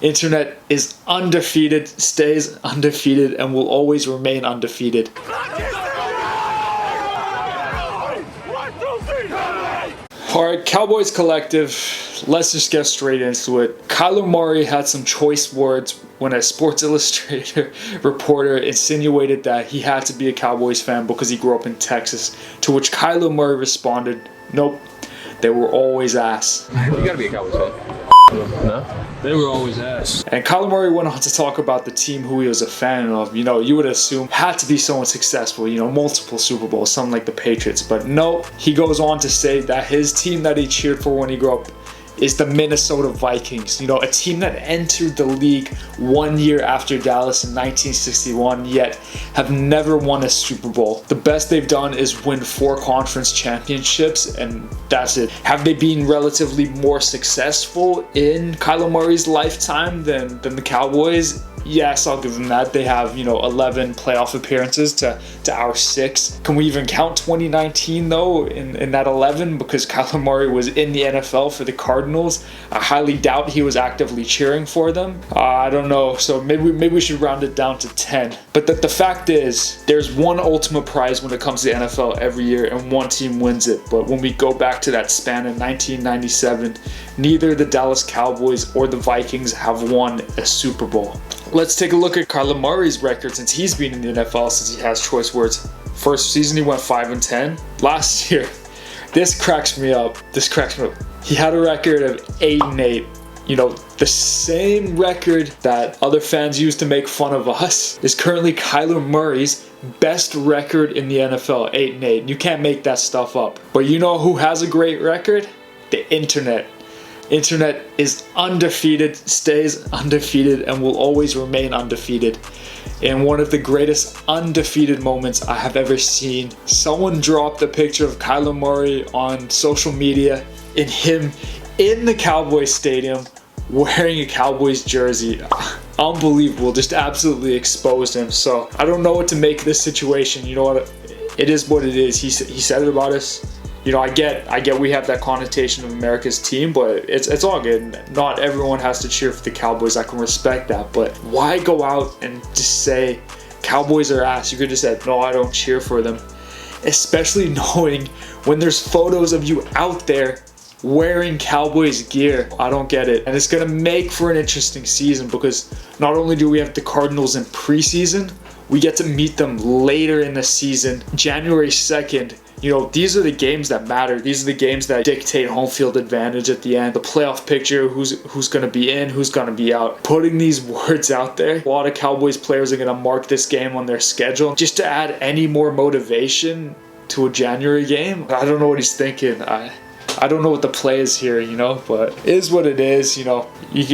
Internet is undefeated, stays undefeated, and will always remain undefeated. Alright, Cowboys Collective, let's just get straight into it. Kyler Murray had some choice words when a Sports Illustrated reporter insinuated that he had to be a Cowboys fan because he grew up in Texas, to which Kyler Murray responded, "Nope, they were always ass." You gotta be a Cowboys fan. No? They were always ass. And Kyler Murray went on to talk about the team who he was a fan of. You would assume had to be someone successful, multiple Super Bowls, something like the Patriots. But no, he goes on to say that his team that he cheered for when he grew up is the Minnesota Vikings. A team that entered the league 1 year after Dallas in 1961, yet have never won a Super Bowl. The best they've done is win 4 conference championships, and that's it. Have they been relatively more successful in Kyler Murray's lifetime than the Cowboys? Yes, I'll give them that. They have, 11 playoff appearances to our 6. Can we even count 2019, though, in that 11? Because Kyler Murray was in the NFL for the Cardinals. I highly doubt he was actively cheering for them. I don't know. So maybe we should round it down to 10. But the fact is, there's one ultimate prize when it comes to the NFL every year, and one team wins it. But when we go back to that span in 1997, neither the Dallas Cowboys or the Vikings have won a Super Bowl. Let's take a look at Kyler Murray's record since he's been in the NFL, since he has choice words. First season, he went 5-10. Last year, this cracks me up. He had a record of 8-8. The same record that other fans used to make fun of us is currently Kyler Murray's best record in the NFL, 8-8. You can't make that stuff up. But you know who has a great record? The internet. Internet is undefeated, stays undefeated, and will always remain undefeated. In one of the greatest undefeated moments I have ever seen, someone dropped a picture of Kyler Murray on social media in him in the Cowboys stadium wearing a Cowboys jersey. Unbelievable, just absolutely exposed him. So I don't know what to make of this situation. You know what? It is what it is. He said it about us. I get we have that connotation of America's team, but it's all good. Not everyone has to cheer for the Cowboys. I can respect that, but why go out and just say Cowboys are ass? You could just say, no, I don't cheer for them. Especially knowing when there's photos of you out there wearing Cowboys gear. I don't get it. And it's going to make for an interesting season because not only do we have the Cardinals in preseason, we get to meet them later in the season, January 2nd. These are the games that matter. These are the games that dictate home field advantage at the end. The playoff picture, who's going to be in, who's going to be out. Putting these words out there, a lot of Cowboys players are going to mark this game on their schedule just to add any more motivation to a January game. I don't know what he's thinking. I don't know what the play is here, but it is what it is. He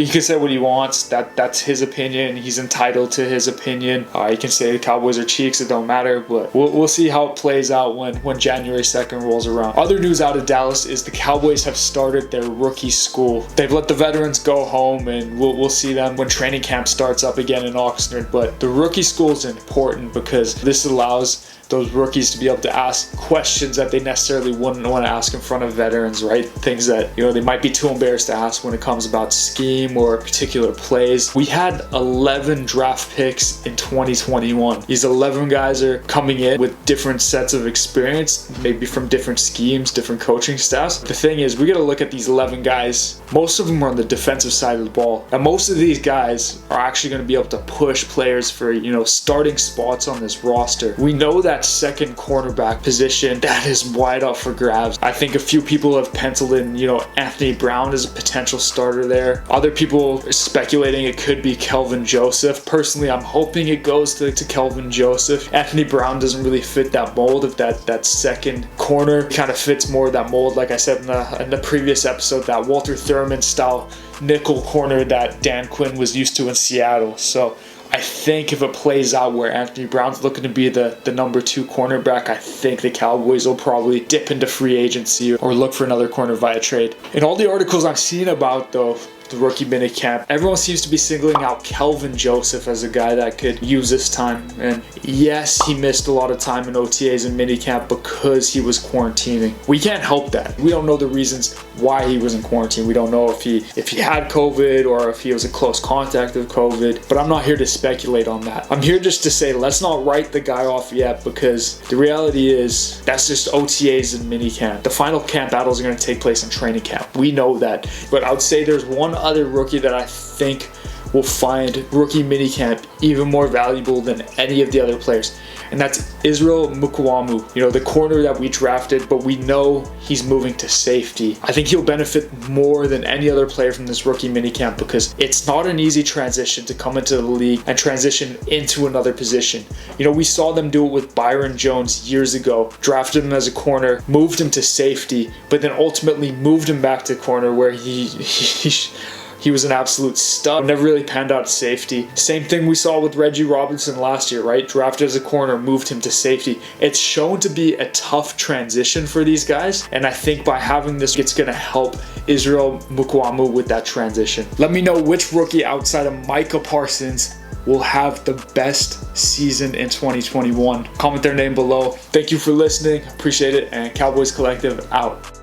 can say what he wants. That's his opinion. He's entitled to his opinion. He can say the Cowboys are cheeks. It don't matter, but we'll see how it plays out when January 2nd rolls around. Other news out of Dallas is the Cowboys have started their rookie school. They've let the veterans go home, and we'll see them when training camp starts up again in Oxnard. But the rookie school is important because this allows those rookies to be able to ask questions that they necessarily wouldn't want to ask in front of veterans, right? Things that, they might be too embarrassed to ask when it comes about scheme or particular plays. We had 11 draft picks in 2021. These 11 guys are coming in with different sets of experience, maybe from different schemes, different coaching staffs. The thing is, we got to look at these 11 guys. Most of them are on the defensive side of the ball. And most of these guys are actually going to be able to push players for, starting spots on this roster. We know that second cornerback position, that is wide up for grabs. I think a few people have penciled in, Anthony Brown as a potential starter there. Other people are speculating it could be Kelvin Joseph. Personally, I'm hoping it goes to Kelvin Joseph. Anthony Brown doesn't really fit that mold of that second corner. Kind of fits more of that mold, like I said in the previous episode, that Walter Thurman style nickel corner that Dan Quinn was used to in Seattle. So I think if it plays out where Anthony Brown's looking to be the number 2 cornerback, I think the Cowboys will probably dip into free agency or look for another corner via trade. In all the articles I'm seeing about, though, the rookie minicamp, everyone seems to be singling out Kelvin Joseph as a guy that could use this time. And yes, he missed a lot of time in OTAs and minicamp because he was quarantining. We can't help that. We don't know the reasons why he was in quarantine. We don't know if he had COVID or if he was a close contact of COVID, but I'm not here to speculate on that. I'm here just to say, let's not write the guy off yet, because the reality is that's just OTAs and minicamp. The final camp battles are going to take place in training camp. We know that. But I would say there's one other rookie that I think will find rookie minicamp even more valuable than any of the other players, and that's Israel Mukuamu. You know, the corner that we drafted, but we know he's moving to safety. I think he'll benefit more than any other player from this rookie minicamp, because it's not an easy transition to come into the league and transition into another position. You know, we saw them do it with Byron Jones years ago. Drafted him as a corner, moved him to safety, but then ultimately moved him back to corner, where he was an absolute stud. Never really panned out safety. Same thing we saw with Reggie Robinson last year, right? Drafted as a corner, moved him to safety. It's shown to be a tough transition for these guys, and I think by having this, it's going to help Israel Mukuamu with that transition. Let me know which rookie outside of Micah Parsons will have the best season in 2021. Comment their name below. Thank you for listening. Appreciate it. And Cowboys Collective out.